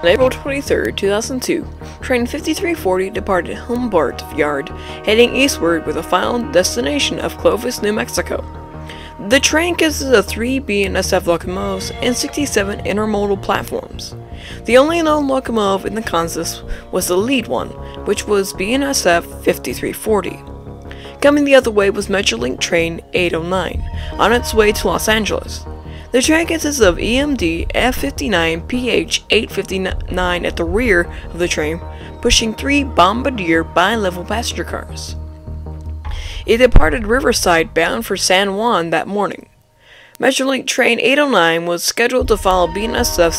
April 23, 2002, train 5340 departed Humboldt Yard, heading eastward with a final destination of Clovis, New Mexico. The train consisted of 3 BNSF locomotives and 67 intermodal platforms. The only known locomotive in the consist was the lead one, which was BNSF 5340. Coming the other way was Metrolink train 809, on its way to Los Angeles. The train consists of EMD F59 PH 859 at the rear of the train, pushing 3 Bombardier bi-level passenger cars. It departed Riverside bound for San Juan that morning. Metrolink train 809 was scheduled to follow BNSF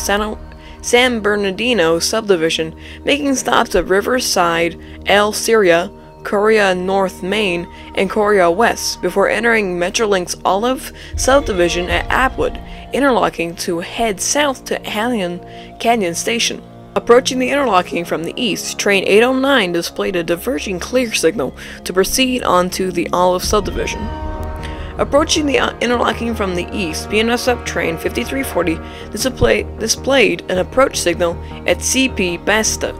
San Bernardino subdivision, making stops at Riverside, El Ciria, Correa North Main, and Correa West before entering Metrolink's Olive subdivision at Atwood, interlocking to head south to Alien Canyon Station. Approaching the interlocking from the east, train 809 displayed a diverging clear signal to proceed onto the Olive subdivision. Approaching the interlocking from the east, BNSF train 5340 displayed an approach signal at CP Basta.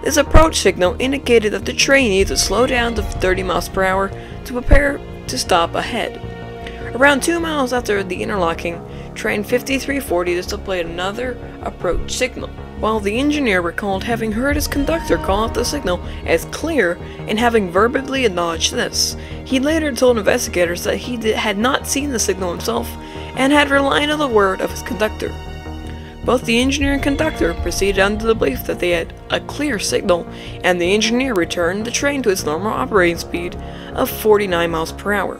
This approach signal indicated that the train needed to slow down to 30 miles per hour to prepare to stop ahead. Around 2 miles after the interlocking, train 5340 displayed another approach signal. While the engineer recalled having heard his conductor call out the signal as clear and having verbally acknowledged this, he later told investigators that he had not seen the signal himself and had relied on the word of his conductor. Both the engineer and conductor proceeded under the belief that they had a clear signal, and the engineer returned the train to its normal operating speed of 49 miles per hour.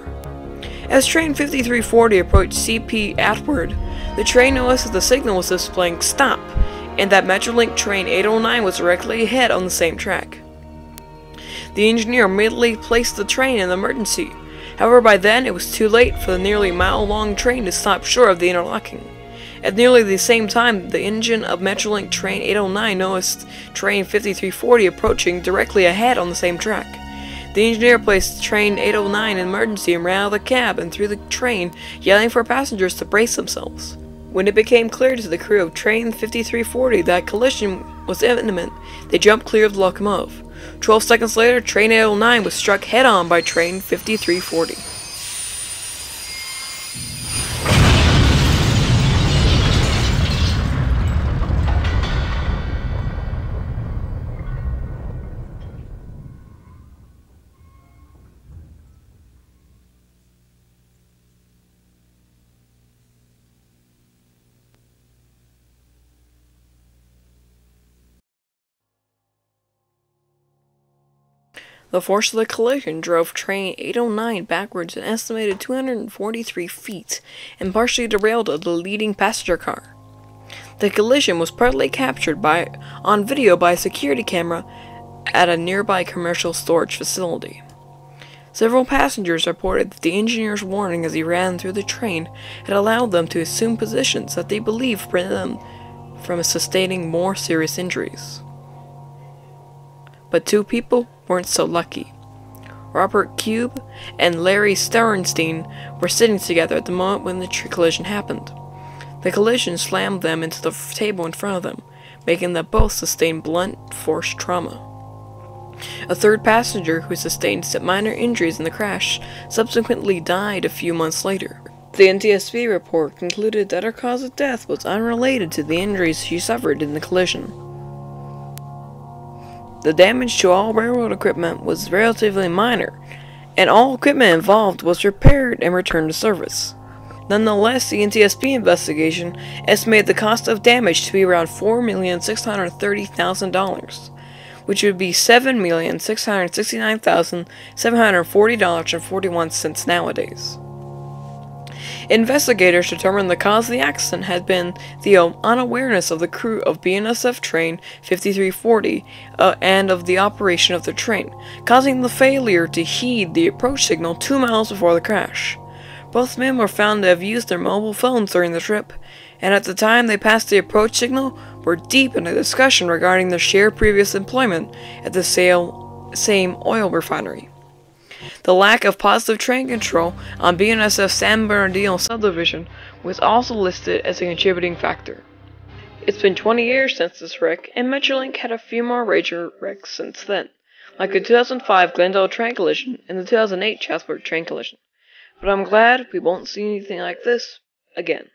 As train 5340 approached CP Atwood, the train noticed that the signal was displaying stop, and that Metrolink train 809 was directly ahead on the same track. The engineer immediately placed the train in emergency. However, by then it was too late for the nearly mile-long train to stop short of the interlocking. At nearly the same time, the engine of Metrolink train 809 noticed train 5340 approaching directly ahead on the same track. The engineer placed train 809 in emergency and ran out of the cab and through the train, yelling for passengers to brace themselves. When it became clear to the crew of train 5340 that collision was imminent, they jumped clear of the locomotive. 12 seconds later, train 809 was struck head-on by train 5340. The force of the collision drove train 809 backwards an estimated 243 feet and partially derailed the leading passenger car. The collision was partly captured on video by a security camera at a nearby commercial storage facility. Several passengers reported that the engineer's warning as he ran through the train had allowed them to assume positions that they believed prevented them from sustaining more serious injuries. But 2 people weren't so lucky. Robert Cube and Larry Sternstein were sitting together at the moment when the collision happened. The collision slammed them into the table in front of them, making them both sustain blunt force trauma. A third passenger who sustained minor injuries in the crash subsequently died a few months later. The NTSB report concluded that her cause of death was unrelated to the injuries she suffered in the collision. The damage to all railroad equipment was relatively minor, and all equipment involved was repaired and returned to service. Nonetheless, the NTSB investigation estimated the cost of damage to be around $4,630,000, which would be $7,669,740.41 nowadays. Investigators determined the cause of the accident had been the unawareness of the crew of BNSF train 5340 and of the operation of the train, causing the failure to heed the approach signal 2 miles before the crash. Both men were found to have used their mobile phones during the trip, and at the time they passed the approach signal, were deep in a discussion regarding their shared previous employment at the same oil refinery. The lack of positive train control on BNSF San Bernardino subdivision was also listed as a contributing factor. It's been 20 years since this wreck, and Metrolink had a few more major wrecks since then, like the 2005 Glendale train collision and the 2008 Chatsworth train collision. But I'm glad we won't see anything like this again.